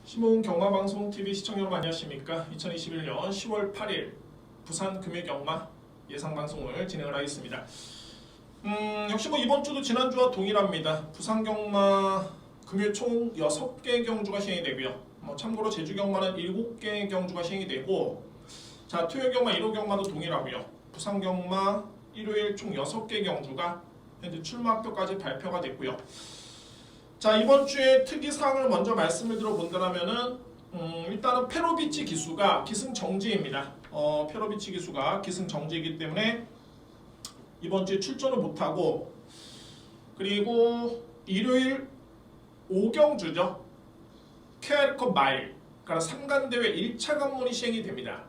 시모은 경마방송TV 시청자 여러분 안녕하십니까. 2021년 10월 8일 부산 금요경마 예상방송을 진행을 하겠습니다. 역시 이번 주도 지난주와 동일합니다. 부산경마 금요 총 6개 경주가 시행이 되고요. 참고로 제주경마는 7개 경주가 시행이 되고, 자 토요경마 1호 경마도 동일하고요. 부산경마 일요일 총 6개 경주가 현재 출마학표까지 발표가 됐고요. 자 이번 주에 특이사항을 먼저 말씀을 드려본다면은 일단은 페로비치 기수가 기승정지입니다. 페로비치 기수가 기승정지이기 때문에 이번 주에 출전을 못하고, 그리고 일요일 5경주죠. KR컵 마일, 그러니까 상간대회 1차 관문이 시행이 됩니다.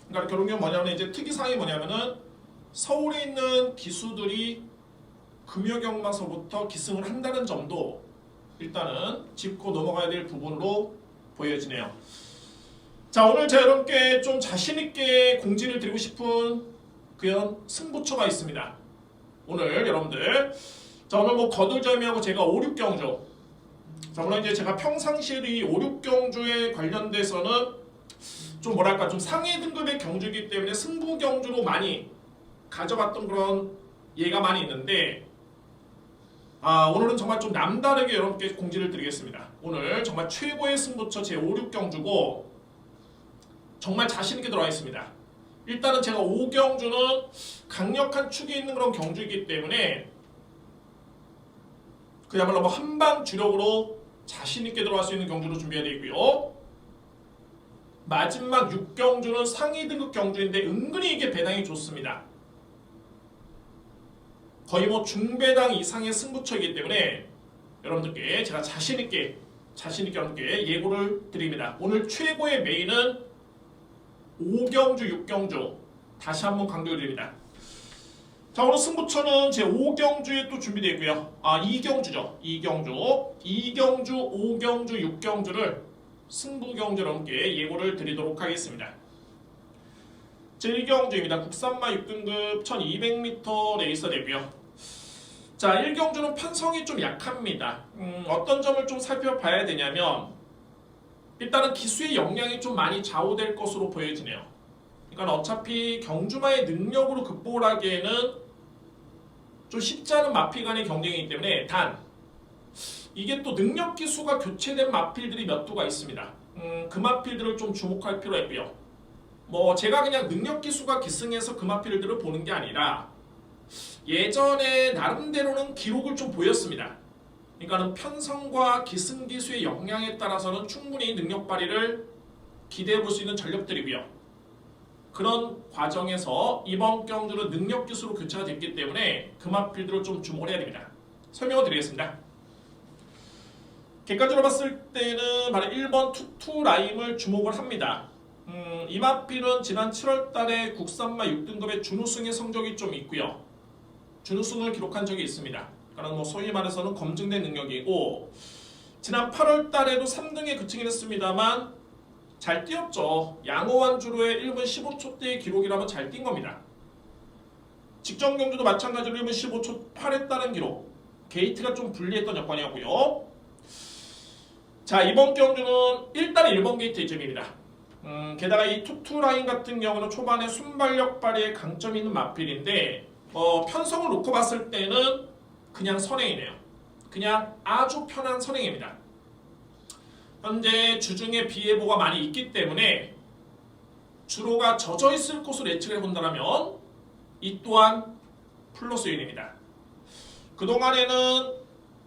그러니까 그런 게 뭐냐면 이제 특이사항이 뭐냐면은 서울에 있는 기수들이 금요경마서부터 기승을 한다는 점도 일단은 짚고 넘어가야 될 부분으로 보여지네요. 자 오늘 제가 여러분께 좀 자신있게 공지를 드리고 싶은 그런 승부처가 있습니다. 오늘 여러분들 자 오늘 거들점이하고 제가 5, 6경주, 자 물론 이제 제가 평상시에 이 5, 6경주에 관련돼서는 좀 뭐랄까 좀 상위 등급의 경주이기 때문에 승부 경주로 많이 가져갔던 그런 예가 많이 있는데, 오늘은 정말 좀 남다르게 여러분께 공지를 드리겠습니다. 오늘 정말 최고의 승부처 제 5, 6경주고 정말 자신있게 들어와 있습니다. 일단은 제가 5경주는 강력한 축이 있는 그런 경주이기 때문에 그야말로 한방 주력으로 자신있게 들어갈 수 있는 경주로 준비해야 되고요. 마지막 6경주는 상위 등급 경주인데 은근히 이게 배당이 좋습니다. 거의 중배당 이상의 승부처이기 때문에 여러분들께 제가 자신있게 여러분께 예고를 드립니다. 오늘 최고의 메인은 5경주, 6경주 다시 한번 강조드립니다. 자 오늘 승부처는 제 5경주에 또 준비되어 있고요. 2경주죠. 2경주, 5경주, 6경주를 승부경주 여러분께 예고를 드리도록 하겠습니다. 제 1경주입니다. 국산마 6등급 1200m 레이서 되고요. 자 1경주는 편성이 좀 약합니다. 어떤 점을 좀 살펴봐야 되냐면 일단은 기수의 역량이 좀 많이 좌우될 것으로 보여지네요. 그러니까 어차피 경주마의 능력으로 극복을 하기에는 좀 쉽지 않은 마필 간의 경쟁이기 때문에, 단 이게 또 능력 기수가 교체된 마필들이 몇 두가 있습니다. 그 마필들을 좀 주목할 필요가 있고요. 제가 그냥 능력 기수가 기승해서 그 마필들을 보는 게 아니라 예전에 나름대로는 기록을 좀 보였습니다. 그러니까는 편성과 기승 기수의 역량에 따라서는 충분히 능력 발휘를 기대해 볼 수 있는 전력들이고요. 그런 과정에서 이번 경주는 능력 기수로 교체가 됐기 때문에 그 마필들을 좀 주목을 해야 됩니다. 설명을 드리겠습니다. 객관적으로 봤을 때는 바로 1번 투투라임을 주목을 합니다. 이 마필은 지난 7월달에 국산마 6등급의 준우승의 성적이 좀 있고요. 준우승을 기록한 적이 있습니다. 그러니까 소위 말해서는 검증된 능력이고, 지난 8월달에도 3등에 그치긴 했습니다만 잘 뛰었죠. 양호한 주로의 1분 15초대의 기록이라면 잘 뛴 겁니다. 직전 경주도 마찬가지로 1분 15초 8했다는 기록, 게이트가 좀 불리했던 여건이었고요. 자 이번 경주는 일단 1번 게이트 1점입니다. 게다가 이 투투라인 같은 경우는 초반에 순발력 발휘에 강점이 있는 마필인데 편성을 놓고 봤을 때는 그냥 선행이네요. 그냥 아주 편한 선행입니다. 현재 주중에 비 예보가 많이 있기 때문에 주로가 젖어 있을 것으로 예측을 해본다면 이 또한 플러스 요인입니다. 그동안에는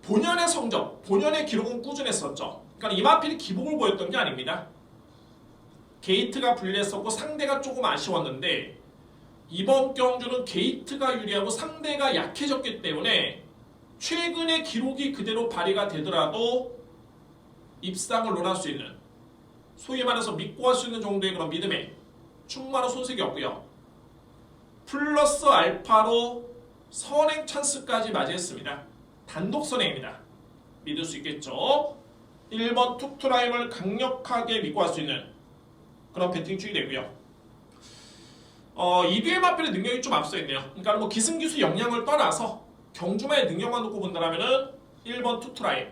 본연의 성적, 본연의 기록은 꾸준했었죠. 그러니까 이 마필이 기복을 보였던 게 아닙니다. 게이트가 불리했었고 상대가 조금 아쉬웠는데 이번 경주는 게이트가 유리하고 상대가 약해졌기 때문에 최근의 기록이 그대로 발휘가 되더라도 입상을 논할 수 있는, 소위 말해서 믿고 할 수 있는 정도의 그런 믿음에 충분한 손색이 없고요. 플러스 알파로 선행 찬스까지 맞이했습니다. 단독 선행입니다. 믿을 수 있겠죠. 1번 투투라임을 강력하게 믿고 할 수 있는 그런 배팅 축이 되고요. 2뒤의 마필의 능력이 좀 앞서 있네요. 그러니까 기승기수 역량을 떠나서 경주마의 능력만 놓고 본다면은 1번 투투라임,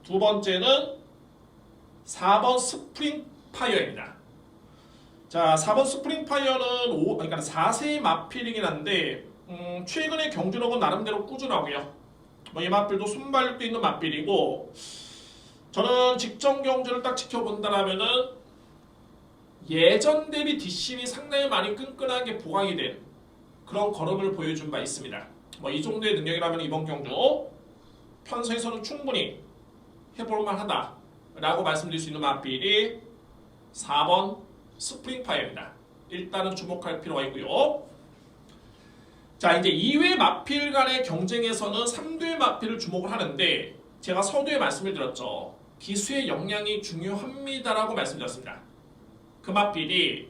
두 번째는 4번 스프링파이어입니다. 자, 4번 스프링파이어는 그러니까 4세의 마필이긴 한데 최근에 경주력은 나름대로 꾸준하고요. 이 마필도 순발력도 있는 마필이고, 저는 직전 경주를 딱 지켜본다라면은 예전 대비 뒷심이 상당히 많이 끈끈하게 보강이 된 그런 걸음을 보여준 바 있습니다. 이 정도의 능력이라면 이번 경주 편성에서는 충분히 해볼만 하다라고 말씀드릴 수 있는 마필이 4번 스프링파이어입니다. 일단은 주목할 필요가 있고요. 자, 이제 2회 마필 간의 경쟁에서는 3대 마필을 주목을 하는데, 제가 서두에 말씀을 드렸죠. 기수의 역량이 중요합니다라고 말씀드렸습니다. 그 마필이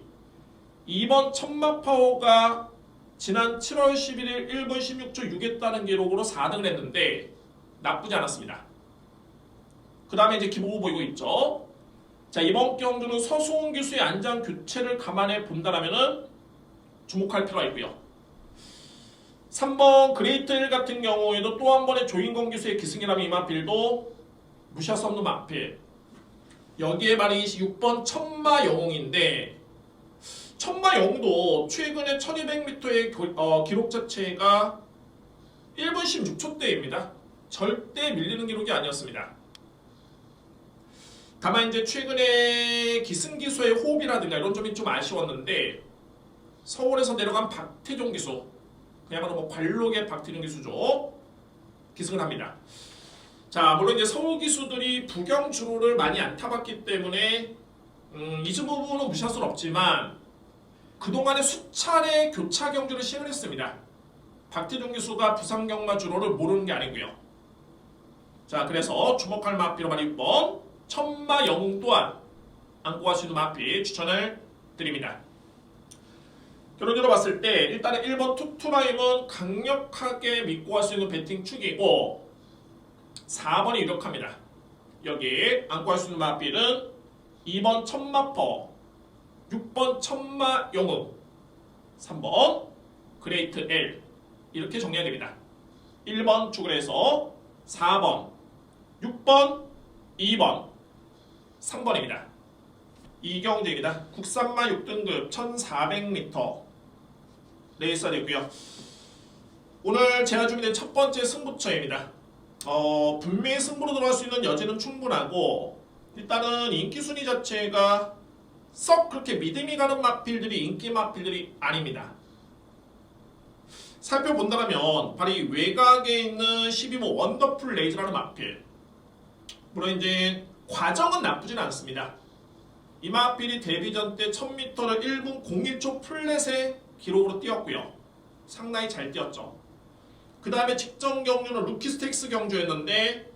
2번 천마파워가 지난 7월 11일 1분 16초 6했다는 기록으로 4등을 했는데 나쁘지 않았습니다. 그 다음에 이제 기복을 보이고 있죠. 자, 이번 경주는 서수홍 기수의 안장 교체를 감안해 본다라면은 주목할 필요가 있고요. 3번 그레이트 힐 같은 경우에도 또 한 번의 조인건 기수의 기승이라면 이 마필도 무시할 수 없는 마필. 여기에 말이 6번 천마 영웅인데, 천마 영웅도 최근에 1200m의 기록 자체가 1분 16초대입니다. 절대 밀리는 기록이 아니었습니다. 다만 이제 최근에 기승기수의 호흡이라든가 이런 점이 좀 아쉬웠는데, 서울에서 내려간 박태종 기수, 그야말로 관록의 박태종 기수죠. 기승을 합니다. 자, 물론 이제 서울 기수들이 부경 주로를 많이 안 타봤기 때문에 이 부분은 무시할 수는 없지만, 그동안에 수차례 교차 경주를 시행을 했습니다. 박태종 기수가 부산 경마 주로를 모르는 게 아니고요. 자, 그래서 주목할 마필로 6번 천마 영웅 또한 안고 갈 수 있는 마필 추천을 드립니다. 결론적으로 봤을 때 일단은 1번 투투라임은 강력하게 믿고 갈 수 있는 배팅 축이고, 4번이 유력합니다. 여기 안고 갈 수 있는 마필은 2번 천마퍼, 6번 천마 영웅, 3번 그레이트 L, 이렇게 정리가 됩니다. 1번 축을 해서 4번, 6번, 2번, 3번입니다. 이경주입니다. 국산마 6등급 1400m 레이스가 되고요. 오늘 제가 준비된 첫 번째 승부처입니다. 분명히 승부로 들어갈 수 있는 여지는 충분하고, 일단은 인기 순위 자체가 썩 그렇게 믿음이 가는 마필들이 인기 마필들이 아닙니다. 살펴본다면 바로 이 외곽에 있는 12호 원더풀 레이즈라는 마필, 물론 이제 과정은 나쁘진 않습니다. 이 마필이 데뷔전 때 1000m를 1분 01초 플랫의 기록으로 뛰었고요. 상당히 잘 뛰었죠. 그 다음에 직전 경주는 루키 스테이크스 경주였는데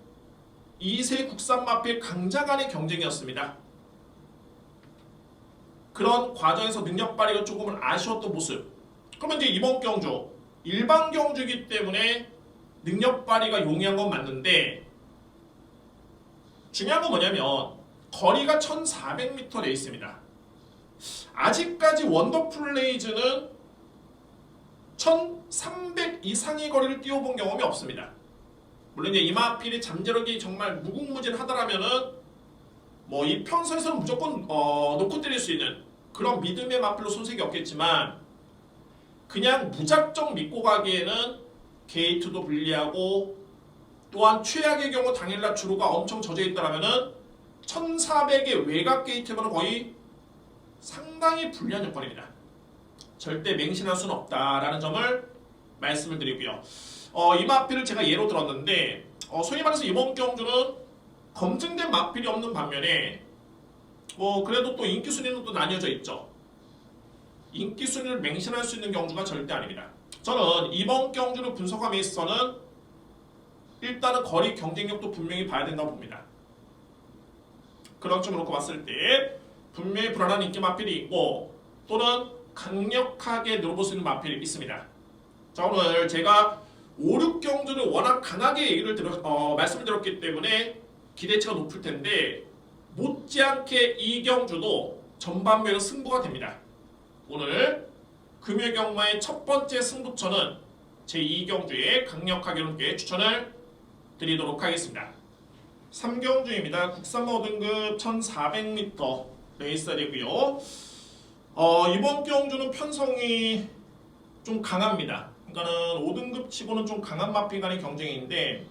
2세 국산 마필 강자 간의 경쟁이었습니다. 그런 과정에서 능력 발휘가 조금은 아쉬웠던 모습. 그러면 이제 이번 경주 일반 경주이기 때문에 능력 발휘가 용이한 건 맞는데, 중요한 건 뭐냐면 거리가 1400m 레이스입니다. 아직까지 원더풀 레이즈는 1300 이상의 거리를 뛰어본 경험이 없습니다. 물론 이제 이마필이 잠재력이 정말 무궁무진하다라면은 이 편서에서는 무조건 놓고 때릴 수 있는 그런 믿음의 마필로 손색이 없겠지만, 그냥 무작정 믿고 가기에는 게이트도 불리하고, 또한 최악의 경우 당일날 주로가 엄청 젖어 있다라면은 1400의 외곽 게이트면 거의 상당히 불리한 여건입니다. 절대 맹신할 수는 없다라는 점을 말씀을 드리고요. 이 마필을 제가 예로 들었는데, 소위 말해서 이번 경주는 검증된 마필이 없는 반면에 그래도 또 인기 순위는 또 나뉘어져 있죠. 인기 순위를 맹신할 수 있는 경주가 절대 아닙니다. 저는 이번 경주를 분석함에 있어서는 일단은 거리 경쟁력도 분명히 봐야 된다고 봅니다. 그런 점을 놓고 봤을 때 분명히 불안한 인기 마필이 있고, 또는 강력하게 늘어볼 수 있는 마필이 있습니다. 자, 오늘 제가 5, 6경주를 워낙 강하게 얘기를 말씀을 드렸기 때문에 기대치가 높을 텐데, 못지않게 이 경주도 전반부에서 승부가 됩니다. 오늘 금요 경마의 첫 번째 승부처는 제2경주에 강력하게 이렇게 추천을 드리도록 하겠습니다. 3경주입니다. 국산마 5등급 1400m 레이스리고요. 이번 경주는 편성이 좀 강합니다. 그러니까는 5등급 치고는 좀 강한 마필 간의 경쟁인데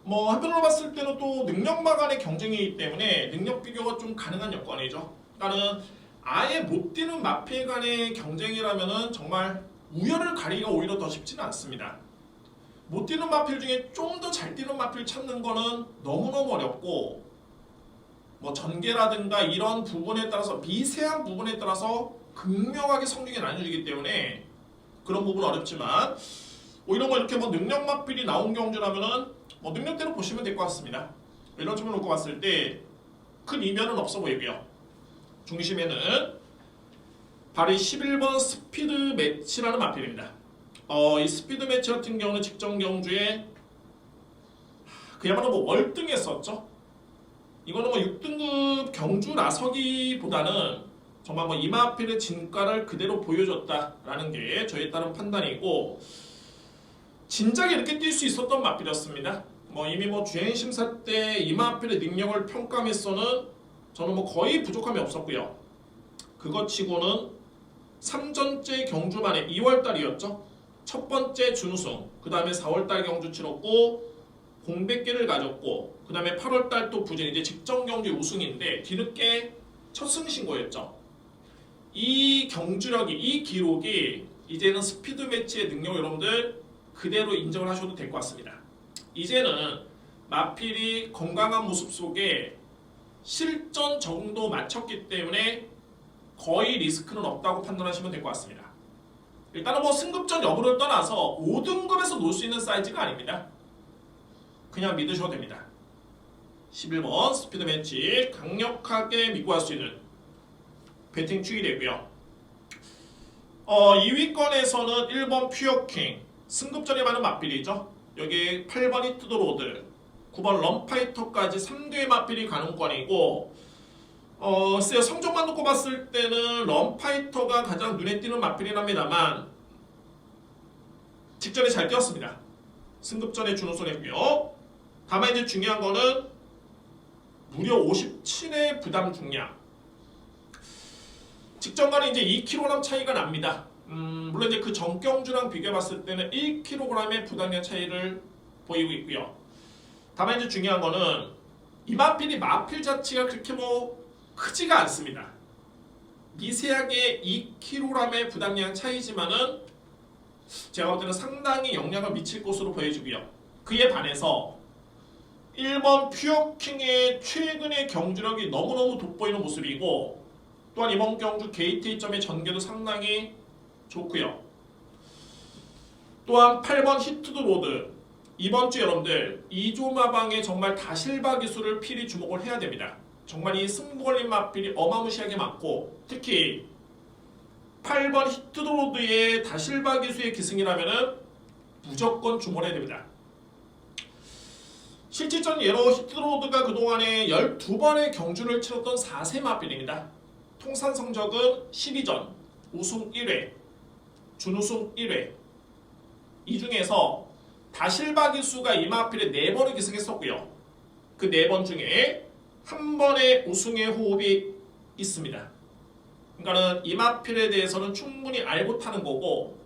한편으로 봤을 때는 또 능력마 간의 경쟁이기 때문에 능력 비교가 좀 가능한 여건이죠. 그러니까는 아예 못 뛰는 마필 간의 경쟁이라면은 정말 우열을 가리기가 오히려 더 쉽지는 않습니다. 못 뛰는 마필 중에 좀 더 잘 뛰는 마필 찾는 거는 너무너무 어렵고 전개라든가 이런 부분에 따라서 미세한 부분에 따라서 극명하게 성능이 나뉘어지기 때문에 그런 부분은 어렵지만 오히려 이렇게 능력 마필이 나온 경주라면은 능력대로 보시면 될 것 같습니다. 이런 점을 놓고 봤을 때 큰 이면은 없어 보이고요. 중심에는 발이 11번 스피드 매치라는 마필입니다. 이 스피드 매치 같은 경우는 직전 경주에 그야말로 월등했었죠. 이거는 6등급 경주 나서기보다는 정말 이 마필의 진가를 그대로 보여줬다라는 게 저에 따른 판단이고, 진작에 이렇게 뛸 수 있었던 마필이었습니다. 이미 주행 심사 때 이 마필의 능력을 평가하면서는 저는 거의 부족함이 없었고요. 그것 치고는 3전째 경주 만에 2월달이었죠. 첫 번째 준우승, 그 다음에 4월달 경주 치렀고 공백기를 가졌고, 그 다음에 8월달 또 부진, 이제 직전 경주 우승인데 뒤늦게 첫 승 신고였죠. 이 경주력이, 이 기록이 이제는 스피드 매치의 능력 여러분들 그대로 인정을 하셔도 될 것 같습니다. 이제는 마필이 건강한 모습 속에 실전 정도 맞췄기 때문에 거의 리스크는 없다고 판단하시면 될 것 같습니다. 일단은 승급전 여부를 떠나서 5등급에서 놓을 수 있는 사이즈가 아닙니다. 그냥 믿으셔도 됩니다. 11번 스피드 매치 강력하게 믿고 할 수 있는 배팅 추이되고요. 2위권에서는 1번 퓨어킹 승급전에 많은 마필이죠. 여기 8번 히트드로드, 9번 럼파이터까지 3대의 마필이 가능권이고, 성적만 놓고 봤을 때는 럼파이터가 가장 눈에 띄는 마필이긴 합니다만 직전에 잘 뛰었습니다. 승급전에 준우승했고요. 다만 이제 중요한 거는 무려 57의 부담 중량. 직전과는 이제 2kg 차이가 납니다. 물론 이제 그 전경주랑 비교해봤을 때는 1kg의 부담량 차이를 보이고 있고요. 다만 이제 중요한 거는 이 마필이 마필 자체가 그렇게 크지가 않습니다. 미세하게 2kg의 부담량 차이지만은 제가 볼 때는 상당히 영향을 미칠 것으로 보여지고요. 그에 반해서 1번 퓨어킹의 최근의 경주력이 너무너무 돋보이는 모습이고, 또한 이번 경주 게이트 2점의 전개도 상당히 좋고요. 또한 8번 히트드로드, 이번 주 여러분들 2조마방에 정말 다실바 기술을 필히 주목을 해야 됩니다. 정말 이 승부 걸린 마필이 어마무시하게 많고, 특히 8번 히트드로드의 다실바 기수의 기승이라면 무조건 주목을 해야 됩니다. 실질전 예로 히트드로드가 그동안에 12번의 경주를 치렀던 4세 마필입니다. 통산 성적은 12전, 우승 1회, 준우승 1회. 이 중에서 다실바 기수가 이 마필에 4번을 기승했었고요. 그 4번 중에 한 번의 우승의 호흡이 있습니다. 그러니까는 이 마필에 대해서는 충분히 알고 타는 거고,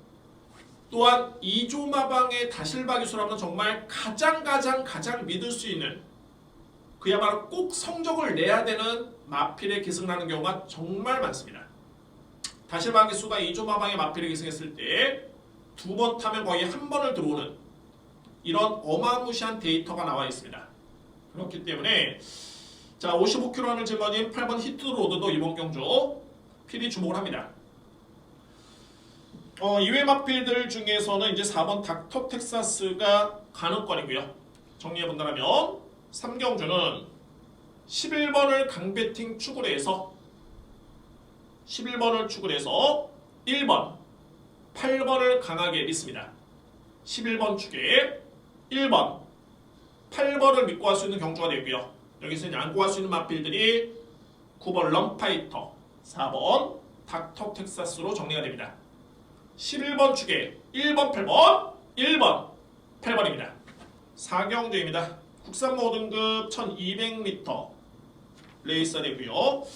또한 2조마방의 다실바 기수라면 정말 가장 믿을 수 있는, 그야말로 꼭 성적을 내야 되는 마필에 기승하는 경우가 정말 많습니다. 다실바 기수가 2조마방의 마필에 기승했을 때 2번 타면 거의 한 번을 들어오는 이런 어마무시한 데이터가 나와 있습니다. 그렇기 때문에 55kg를 짊어진 8번 히트로드도 이번 경주 필히 주목을 합니다. 이외 마필들 중에서는 이제 4번 닥터 텍사스가 가능권이고요. 정리해본다면 3경주는 11번을 강배팅 축을 해서 1번, 8번을 강하게 믿습니다. 11번 축에 1번, 8번을 믿고 할 수 있는 경주가 되고요. 여기서 양보할 수 있는 마필들이 9번 럼파이터, 4번 닥터 텍사스로 정리가 됩니다. 11번 축에 1번, 8번, 1번, 8번입니다. 4경주입니다. 국산모 5등급 1200m 레이서 되고요.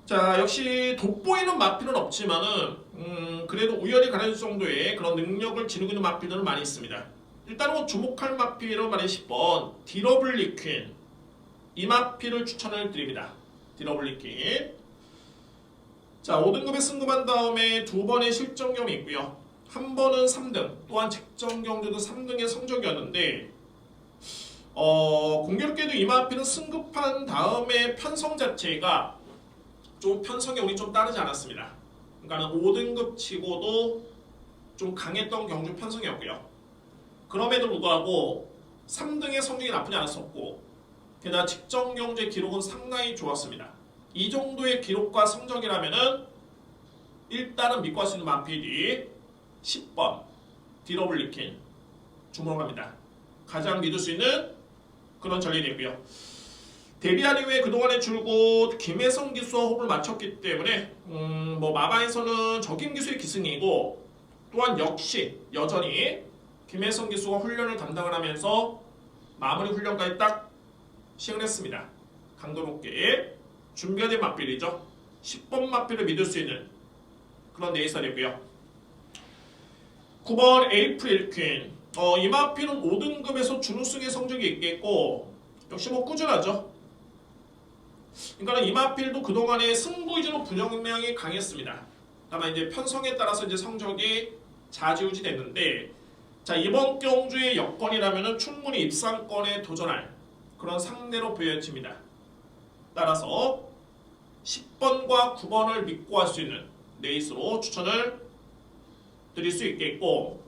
자, 역시 돋보이는 마필은 없지만은 그래도 우열이 가려질 정도의 그런 능력을 지니고 있는 마필들은 많이 있습니다. 일단은 주목할 마필은 말이 10번 디러블리퀸, 이 마필을 추천을 드립니다. 디러블리퀸. 자, 5등급에 승급한 다음에 2번의 실전 경험이 있고요. 한 번은 3등, 또한 직전 경주도 3등의 성적이었는데 공교롭게도 이 마필은 승급한 다음에 편성 자체가 좀 편성에 우리 좀 따르지 않았습니다. 그러니까 5등급 치고도 좀 강했던 경주 편성이었고요. 그럼에도 불구하고 3등의 성적이 나쁘지 않았었고, 게다가 직전 경주의 기록은 상당히 좋았습니다. 이 정도의 기록과 성적이라면은 일단은 믿고 할 수 있는 마필이 10번 디러블리킨 주목을 합니다. 가장 믿을 수 있는 그런 전략이고요. 데뷔한 이후에 그동안의 줄곧 김혜성 기수와 호흡을 맞췄기 때문에 뭐 마바에서는 적임 기수의 기승이고, 또한 역시 여전히 김혜성 기수가 훈련을 담당을 하면서 마무리 훈련까지 딱 시행을 했습니다. 강도 높게 준비된 마필이죠. 10번 마필을 믿을 수 있는 그런 네이설이고요. 9번 에이프릴 퀸. 이 마필은 5등급에서 준우승의 성적이 있겠고, 역시 뭐 꾸준하죠. 그러니까 이 마필도 그동안의 승부 위주로 분명히 강했습니다. 다만 이제 편성에 따라서 이제 성적이 좌지우지 됐는데, 자, 이번 경주의 여건이라면은 충분히 입상권에 도전할 그런 상대로 보여집니다. 따라서 10번과 9번을 믿고 할 수 있는 레이스로 추천을 드릴 수 있겠고,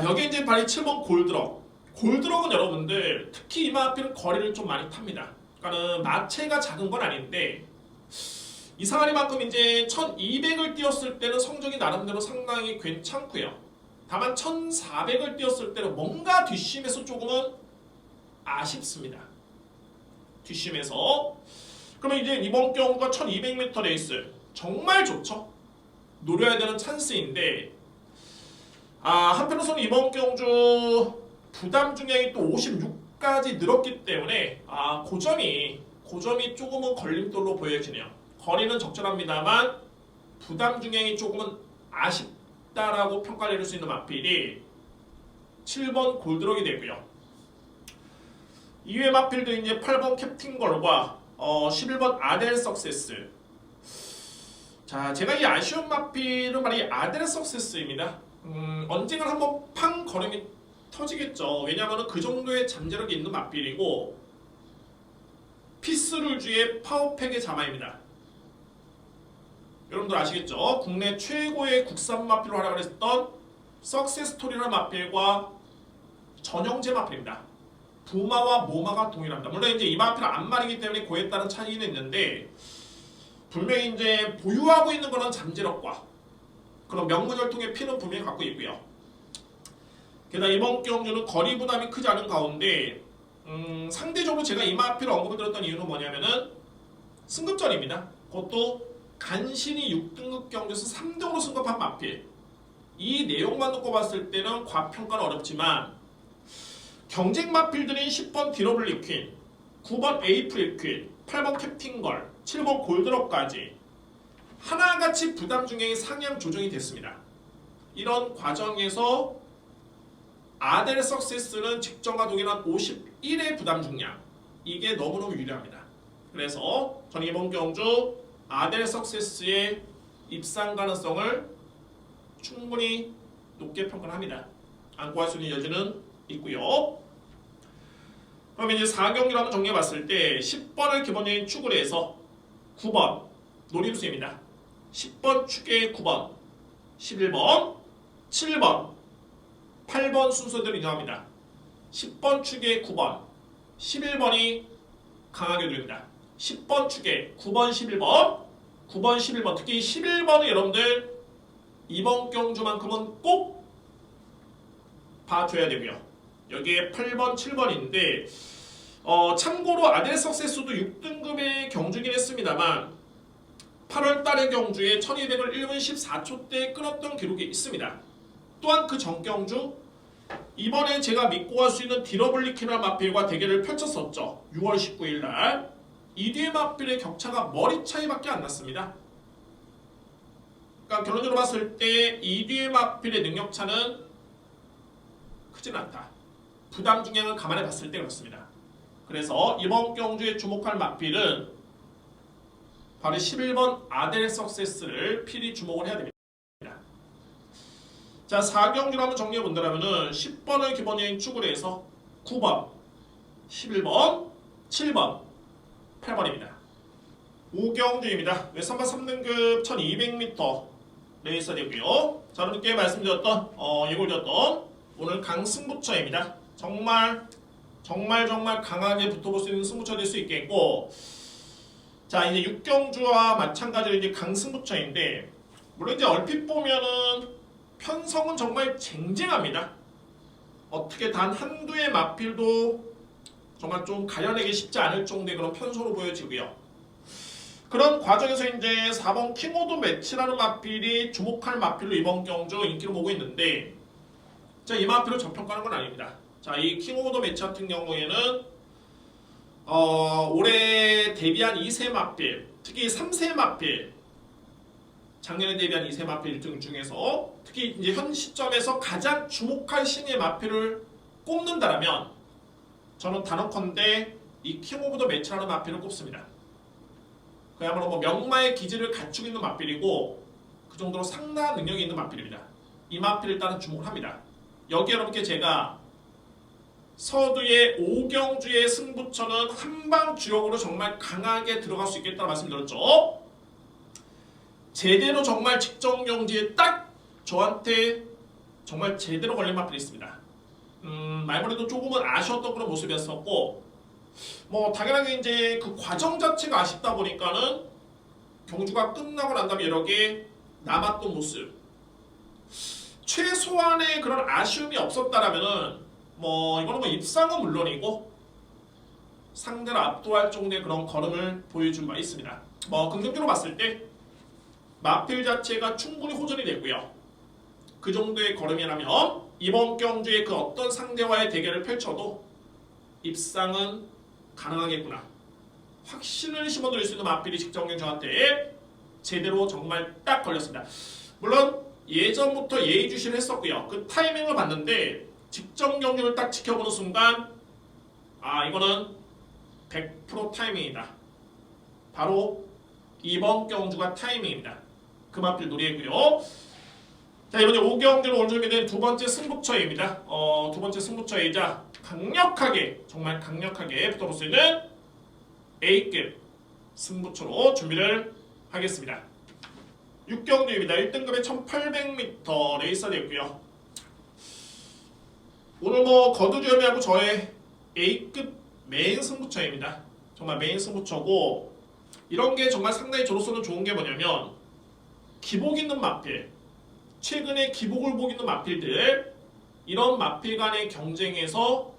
여기 이제 바로 7번 골드럭. 골드럭은 여러분들 특히 이 마필은 거리를 좀 많이 탑니다. 그러니까는 마체가 작은 건 아닌데 이상하리만큼 이제 1200을 뛰었을 때는 성적이 나름대로 상당히 괜찮고요. 다만 1400을 뛰었을 때는 뭔가 뒷심에서 조금은 아쉽습니다. 뒷심에서. 그러면 이제 이번 경우가 1200m 레이스 정말 좋죠. 노려야 되는 찬스인데, 한편으로서는 이번 경주 부담 중량이 또 56까지 늘었기 때문에 고점이 조금은 걸림돌로 보여지네요. 거리는 적절합니다만 부담 중량이 조금은 아쉽다라고 평가를 내릴 수 있는 마필이 7번 골드럭이 되고요. 이외 마필도 이제 8번 캡틴걸과 11번 아델 석세스. 자, 제가 이 아쉬운 마필은 말이 아델 석세스입니다. 언젠가 한번 팡 걸음이 터지겠죠. 왜냐하면 그 정도의 잠재력이 있는 마필이고, 피스룰주의 파워팩의 자마입니다. 여러분들 아시겠죠? 국내 최고의 국산 마필로 활약을 했던 석세스토리라는 마필과 전형제 마필입니다. 부마와 모마가 동일합니다. 물론 이제 이 마필은 안말이기 때문에 그에 따른 차이는 있는데, 분명히 이제 보유하고 있는 그런 잠재력과 그런 명문혈통의 피는 분명히 갖고 있고요. 게다가 이번 경주는 거리 부담이 크지 않은 가운데 상대적으로 제가 이 마필을 언급을 드렸던 이유는 뭐냐면은 승급전입니다. 그것도 간신히 6등급 경주에서 3등으로 승급한 마필. 이 내용만 놓고 봤을 때는 과평가는 어렵지만, 경쟁 마필들인 10번 디러블리 퀸, 9번 에이프릴 퀸, 8번 캡틴걸, 7번 골드럭까지 하나같이 부담 중량이 상향 조정이 됐습니다. 이런 과정에서 아델 석세스는 직전과 동일한 51의 부담 중량, 이게 너무너무 유리합니다. 그래서 저는 이번 경주 아델 석세스의 입상 가능성을 충분히 높게 평가를 합니다. 안고 할 수 있는 여지는 있고요. 그러면 이제 4경기를 한번 정리해 봤을 때 10번을 기본적인 축으로 해서 9번 노림수입니다. 10번 축에 9번, 11번, 7번, 8번 순서대로 인정합니다. 10번 축에 9번, 11번이 강하게 됩니다. 10번 축에 9번, 11번, 9번, 11번, 특히 11번은 여러분들 이번 경주만큼은 꼭 봐줘야 되고요. 여기에 8번, 7번인데 참고로 아델 석세스도 6등급의 경주긴 했습니다만 8월 달의 경주에 1200을 1분 14초대 끊었던 기록이 있습니다. 또한 그 전 경주 이번에 제가 믿고 갈 수 있는 디러블리키나 마필과 대결을 펼쳤었죠. 6월 19일 날. 이뒤의 마필의 격차가 머리 차이밖에 안 났습니다. 그러니까 결론적으로 봤을 때 이뒤의 마필의 능력차는 크진 않다. 부담 중량을 감안해 봤을 때 그렇습니다. 그래서 이번 경주에 주목할 마필은 바로 11번 아델 석세스를 필히 주목을 해야 됩니다. 자, 4경주를 한번 정리해 본다면 10번을 기본적인 축으로 해서 9번, 11번, 7번, 8번입니다. 5경주입니다. 외선반 3등급 1200m 레이서 되고요. 자, 여러분께 말씀드렸던 예고드렸던 오늘 강승부처입니다. 정말 강하게 붙어볼 수 있는 승부처 될 수 있겠고, 자, 이제 6경주와 마찬가지로 이제 강승부처인데, 물론 이제 얼핏 보면은 편성은 정말 쟁쟁합니다. 어떻게 단 한두의 마필도 정말 좀 가려내기 쉽지 않을 정도의 그런 편소로 보여지고요. 그런 과정에서 이제 4번 킹오드 매치라는 마필이 주목할 마필로 이번 경주 인기를 모으고 있는데, 자, 이 마필을 저평가하는 건 아닙니다. 자, 이 킹오드 매치 같은 경우에는 올해 데뷔한 2세 마필, 특히 3세 마필, 작년에 데뷔한 2세 마필 등 중에서 특히 이제 현 시점에서 가장 주목할 신의 마필을 꼽는다라면 저는 단언컨대 이 킹 오브 더 매치라는 마필을 꼽습니다. 그야말로 뭐 명마의 기질을 갖추고 있는 마필이고 그 정도로 상당한 능력이 있는 마필입니다. 이 마필을 일단은 주목을 합니다. 여기 여러분께 제가 서두의 5경주의 승부처는 한방 주역으로 정말 강하게 들어갈 수 있겠다는 말씀드렸죠. 제대로 정말 직전 경지에 딱 저한테 정말 제대로 걸린 마필이 있습니다. 말머리도 조금은 아쉬웠던 그런 모습이었었고, 뭐 당연하게 이제 그 과정 자체가 아쉽다 보니까는 경주가 끝나고 난 다음에 여러 개 남았던 모습, 최소한의 그런 아쉬움이 없었다라면은 뭐 이거는 뭐 입상은 물론이고 상대를 압도할 정도의 그런 걸음을 보여준 바 있습니다. 뭐 긍정적으로 봤을 때 마필 자체가 충분히 호전이 되고요. 그 정도의 걸음이라면 이번 경주에 그 어떤 상대와의 대결을 펼쳐도 입상은 가능하겠구나. 확신을 심어드릴 수 있는 마필이 직전경 저한테 제대로 정말 딱 걸렸습니다. 물론 예전부터 예의주시를 했었고요. 그 타이밍을 봤는데 직전 경기를 딱 지켜보는 순간 이거는 100% 타이밍이다. 바로 이번 경주가 타이밍입니다. 그 마필 노리했고요. 자, 이번에 5경주로 오늘 준비된 두 번째 승부처입니다. 두 번째 승부처이자 강력하게, 정말 강력하게 붙어볼 수 있는 A급 승부처로 준비를 하겠습니다. 6경주입니다. 1등급에 1800m 레이서 되었고요. 오늘 뭐 거두절미하고 저의 A급 메인 승부처입니다. 정말 메인 승부처고, 이런 게 정말 상당히 저로서는 좋은 게 뭐냐면 기복 있는 마필, 최근에 기복을 보고 있는 마필들, 이런 마필 간의 경쟁에서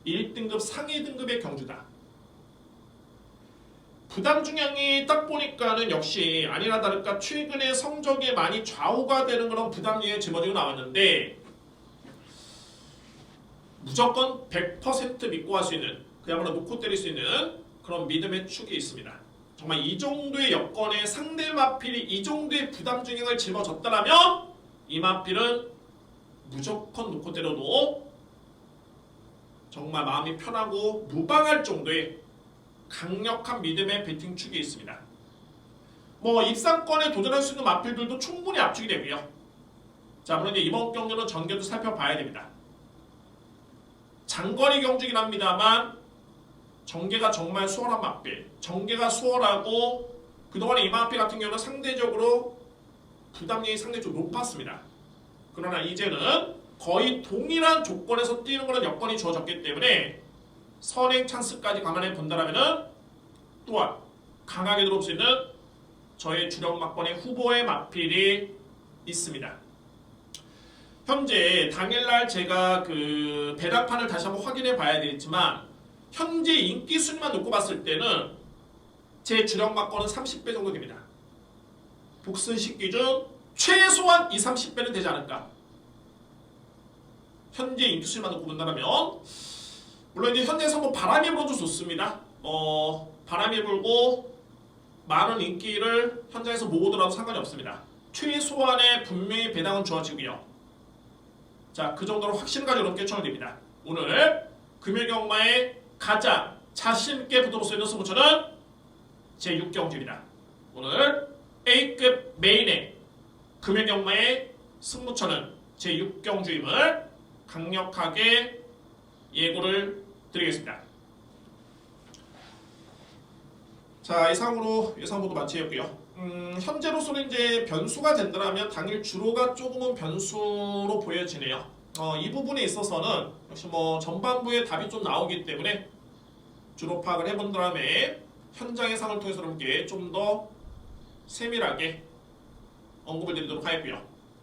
1등급 상위 등급의 경주다. 부담 중량이 딱 보니까는 역시 아니나 다를까 최근에 성적에 많이 좌우가 되는 그런 부담 중에 짊어지고 나왔는데, 무조건 100% 믿고 할 수 있는, 그야말로 놓고 때릴 수 있는 그런 믿음의 축이 있습니다. 정말 이 정도의 여건에 상대 마필이 이 정도의 부담 중량을 짊어졌다면 이 마필은 무조건 놓고 때려도 정말 마음이 편하고 무방할 정도의 강력한 믿음의 배팅 축이 있습니다. 뭐 입상권에 도전할 수 있는 마필들도 충분히 압축이 되고요. 자, 물론 이제 이번 경기는 전개도 살펴봐야 됩니다. 장거리 경주긴 합니다만 전개가 정말 수월한 마필, 전개가 수월하고 그동안에 이 마필 같은 경우는 상대적으로 부담량이 상대적으로 높았습니다. 그러나 이제는 거의 동일한 조건에서 뛰는 것은 여건이 주어졌기 때문에 선행 찬스까지 감안해 본다면 또한 강하게 들어올 수 있는 저의 주력 막번의 후보의 마필이 있습니다. 현재 당일날 제가 그 배당판을 다시 한번 확인해 봐야 되겠지만 현재 인기 순위만 놓고 봤을 때는 제 주력 막번은 30배 정도 됩니다. 복순식 기준 최소한 20, 30배는 되지 않을까. 현재 인기수만을 고른다면 물론 이제 현재 상무 바람이 불어도 좋습니다. 바람이 불고 많은 인기를 현장에서 모으더라도 상관이 없습니다. 최소한의 분명히 배당은 주어지고요. 자, 그 정도로 확신까지 여러분께 청해드립니다. 오늘 금요경마의 가장 자신있게 붙어볼 수 있는 승부처는 제6경주입니다. 오늘 A급 메인의 금요경마의 승부처는 제6경주임을 강력하게 예고를 드리겠습니다. 자, 이상으로 예상보도 마치겠고요. 현재로서는 이제 변수가 된다면 당일 주로가 조금은 변수로 보여지네요. 이 부분에 있어서는 역시 뭐 전반부에 답이 좀 나오기 때문에 주로 파악을 해본 다음에 현장의 상을 통해서 여러분께 좀 더 세밀하게 언급을 드리도록 하겠고요.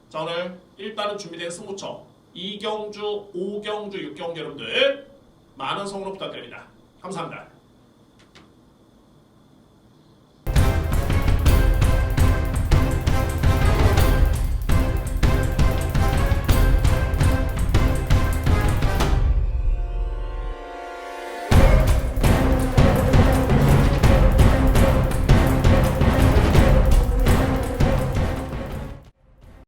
자, 오늘 일단은 준비된 승부처 2경주, 5경주, 6경주 여러분들 많은 성원 부탁드립니다. 감사합니다.